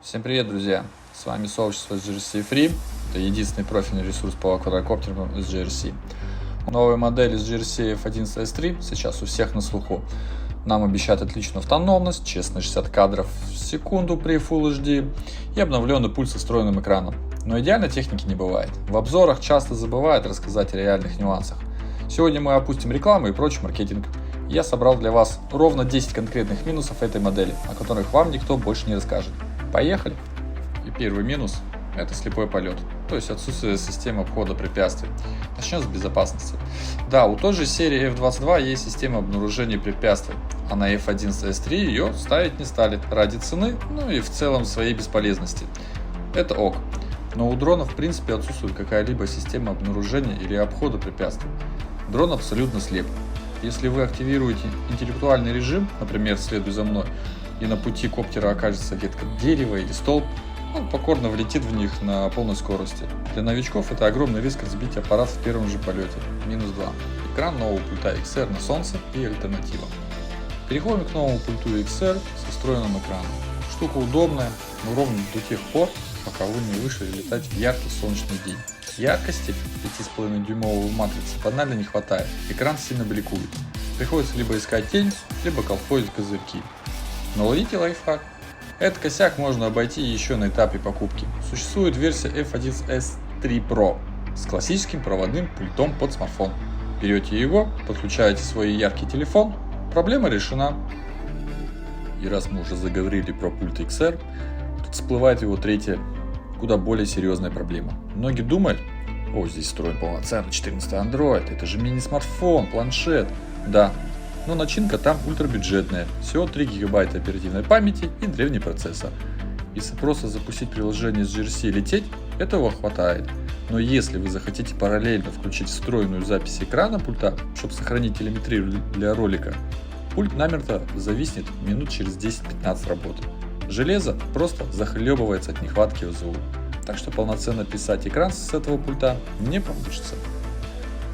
Всем привет, друзья! С вами сообщество SGRC Free. Это единственный профильный ресурс по квадрокоптерам SGRC. Новая модель SGRC F11S3 сейчас у всех на слуху. Нам обещают отличную автономность, честно 60 кадров в секунду при Full HD и обновленный пульт со встроенным экраном. Но идеальной техники не бывает. В обзорах часто забывают рассказать о реальных нюансах. Сегодня мы опустим рекламу и прочий маркетинг. Я собрал для вас ровно 10 конкретных минусов этой модели, о которых вам никто больше не расскажет. Поехали! И первый минус – это слепой полет, то есть отсутствие системы обхода препятствий. Начнем с безопасности. Да, у той же серии F22 есть система обнаружения препятствий, а на F11S3 ее ставить не стали ради цены, ну и в целом своей бесполезности. Это ок. Но у дрона в принципе отсутствует какая-либо система обнаружения или обхода препятствий. Дрон абсолютно слеп. Если вы активируете интеллектуальный режим, например, «Следуй за мной», и на пути коптера окажется ветка дерева или столб, он покорно влетит в них на полной скорости. Для новичков это огромный риск разбить аппарат в первом же полете. Минус 2. Экран нового пульта XR на солнце и альтернатива. Переходим к новому пульту XR со встроенным экраном. Штука удобная, но ровно до тех пор, пока вы не вышли летать в яркий солнечный день. Яркости 5,5-дюймовой матрицы банально не хватает, экран сильно бликует. Приходится либо искать тень, либо колхозить козырьки. Но ловите лайфхак. Этот косяк можно обойти еще на этапе покупки. Существует версия F11S3 Pro с классическим проводным пультом под смартфон. Берете его, подключаете свой яркий телефон, проблема решена. И раз мы уже заговорили про пульт XR, тут всплывает его третья, куда более серьезная проблема. Многие думают, здесь встроен полноценный 14 Android, это же мини-смартфон, планшет. Да. Но начинка там ультрабюджетная, всего 3 гигабайта оперативной памяти и древний процессор. Если просто запустить приложение SGRC и лететь, этого хватает. Но если вы захотите параллельно включить встроенную запись экрана пульта, чтобы сохранить телеметрию для ролика, пульт намертво зависнет минут через 10-15 работы. Железо просто захлебывается от нехватки ОЗУ. Так что полноценно писать экран с этого пульта не получится.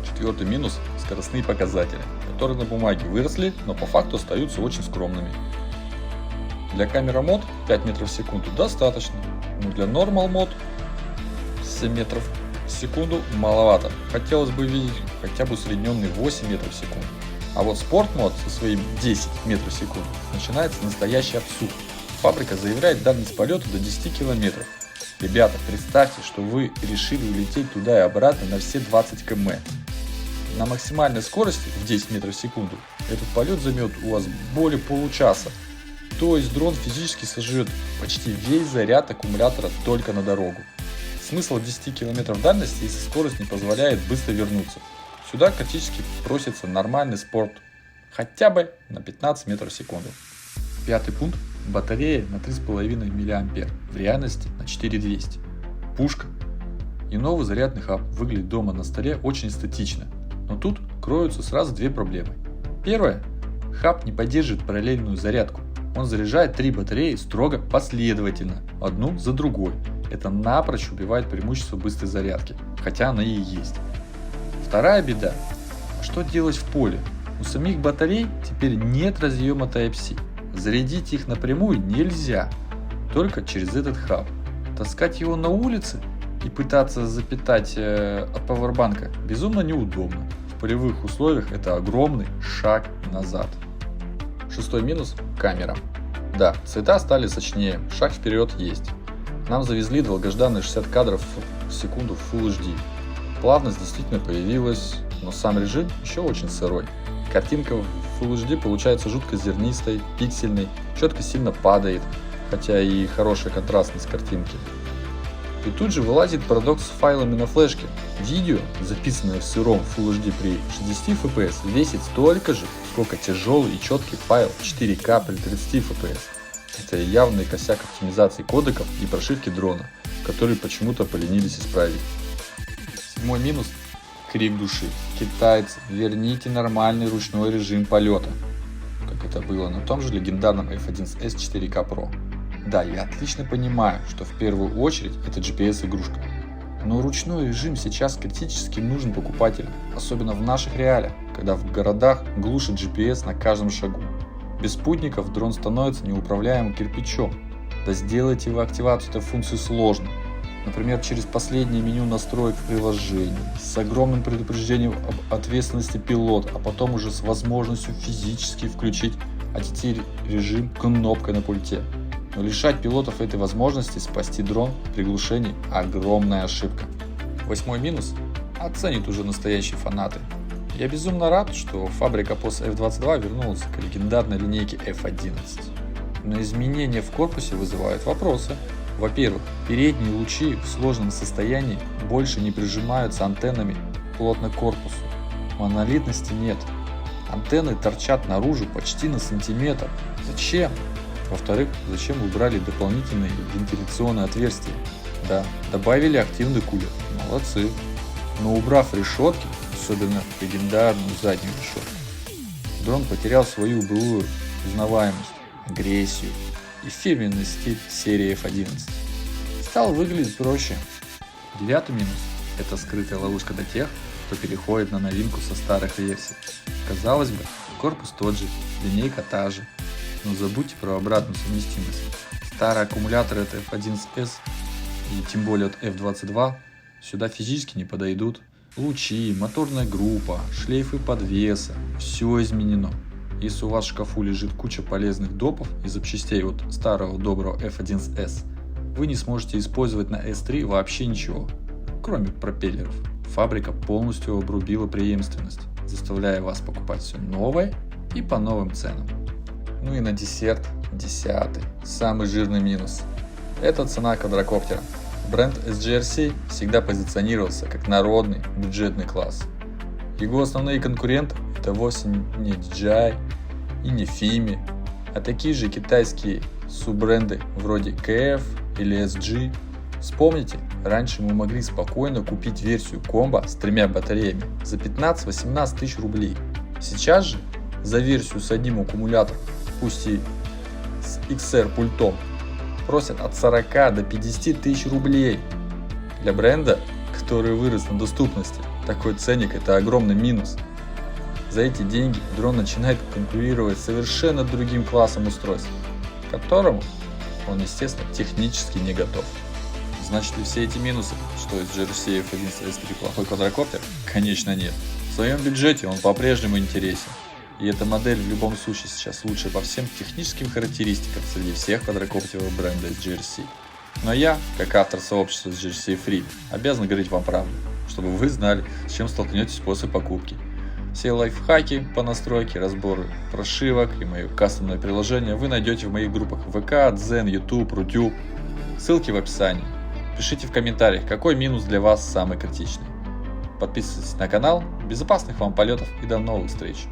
Четвертый минус – скоростные показатели, которые на бумаге выросли, но по факту остаются очень скромными. Для камера мод 5 метров в секунду достаточно, но для Normal мод 7 метров в секунду маловато. Хотелось бы видеть хотя бы усредненный 8 метров в секунду. А вот Sport мод со своим 10 метров в секунду начинается настоящий абсурд. Фабрика заявляет дальность полета до 10 километров. Ребята, представьте, что вы решили улететь туда и обратно на все 20 км. На максимальной скорости в 10 метров в секунду этот полет займет у вас более получаса. То есть дрон физически сожрет почти весь заряд аккумулятора только на дорогу. Смысл 10 км дальности, если скорость не позволяет быстро вернуться. Сюда критически просится нормальный спорт, хотя бы на 15 метров в секунду. Пятый пункт. Батарея на 3,5 мА, в реальности на 4200. Пушка. И новый зарядный хаб выглядит дома на столе очень эстетично. Но тут кроются сразу две проблемы. Первая. Хаб не поддерживает параллельную зарядку. Он заряжает 3 батареи строго последовательно, одну за другой. Это напрочь убивает преимущество быстрой зарядки, хотя она и есть. Вторая беда. Что делать в поле? У самих батарей теперь нет разъема Type-C. Зарядить их напрямую нельзя, только через этот хаб. Таскать его на улице и пытаться запитать от пауэрбанка безумно неудобно. В полевых условиях это огромный шаг назад. Шестой минус – камера. Да, цвета стали сочнее, шаг вперед есть. Нам завезли долгожданные 60 кадров в секунду в Full HD. Плавность действительно появилась, но сам режим еще очень сырой. Картинка в Full HD получается жутко зернистой, пиксельной, четкость сильно падает, хотя и хорошая контрастность картинки. И тут же вылазит парадокс с файлами на флешке. Видео, записанное в сыром Full HD при 60 FPS, весит столько же, сколько тяжелый и четкий файл 4К при 30 FPS. Это явный косяк оптимизации кодеков и прошивки дрона, которые почему-то поленились исправить. Седьмой минус – крик души. Китайцы, верните нормальный ручной режим полета, как это было на том же легендарном F11S 4K Pro. Да, я отлично понимаю, что в первую очередь это GPS-игрушка. Но ручной режим сейчас критически нужен покупателям, особенно в наших реалиях, когда в городах глушит GPS на каждом шагу. Без спутников дрон становится неуправляемым кирпичом. Да сделайте вы активацию этой функции сложной. Например, через последнее меню настроек в приложении, с огромным предупреждением об ответственности пилота, а потом уже с возможностью физически включить ATT-режим кнопкой на пульте. Но лишать пилотов этой возможности спасти дрон при глушении – огромная ошибка. 8-й минус оценят уже настоящие фанаты. Я безумно рад, что фабрика после F-22 вернулась к легендарной линейке F-11. Но изменения в корпусе вызывают вопросы. Во-первых, передние лучи в сложном состоянии больше не прижимаются антеннами плотно к корпусу. Монолитности нет. Антенны торчат наружу почти на сантиметр. Зачем? Во-вторых, зачем убрали дополнительные вентиляционные отверстия? Да, добавили активный кулер. Молодцы. Но убрав решетки, особенно легендарную заднюю решетку, дрон потерял свою былую узнаваемость, агрессию и фирменный стиль серии F-11. Стал выглядеть проще. 9-й минус – это скрытая ловушка для тех, кто переходит на новинку со старых версий. Казалось бы, корпус тот же, линейка та же, но забудьте про обратную совместимость. Старые аккумуляторы от F11S и тем более от F22 сюда физически не подойдут. Лучи, моторная группа, шлейфы подвеса – все изменено. Если у вас в шкафу лежит куча полезных допов и запчастей от старого доброго F11S, вы не сможете использовать на S3 вообще ничего, кроме пропеллеров. Фабрика полностью обрубила преемственность, заставляя вас покупать все новое и по новым ценам. Ну и на десерт, 10-й, самый жирный минус. Это цена квадрокоптера. Бренд SGRC всегда позиционировался как народный бюджетный класс. Его основные конкуренты – это вовсе не DJI и не FIMI, а такие же китайские суббренды вроде KF или SG. Вспомните, раньше мы могли спокойно купить версию комбо с 3 батареями за 15-18 тысяч рублей. Сейчас же за версию с одним аккумулятором, пусть и с XR пультом, просят от 40 до 50 тысяч рублей. Для бренда, который вырос на доступности, такой ценник – это огромный минус. За эти деньги дрон начинает конкурировать с совершенно другим классом устройств, к которому он, естественно, технически не готов. Значит ли все эти минусы, что SGRC F11S3 плохой квадрокоптер? Конечно нет. В своем бюджете он по-прежнему интересен. И эта модель в любом случае сейчас лучше по всем техническим характеристикам среди всех квадрокоптеров бренда SGRC. Но я, как автор сообщества SGRC Free, обязан говорить вам правду, чтобы вы знали, с чем столкнетесь после покупки. Все лайфхаки по настройке, разборы прошивок и мое кастомное приложение вы найдете в моих группах ВК, Дзен, YouTube, Рутюб. Ссылки в описании. Пишите в комментариях, какой минус для вас самый критичный. Подписывайтесь на канал, безопасных вам полетов и до новых встреч!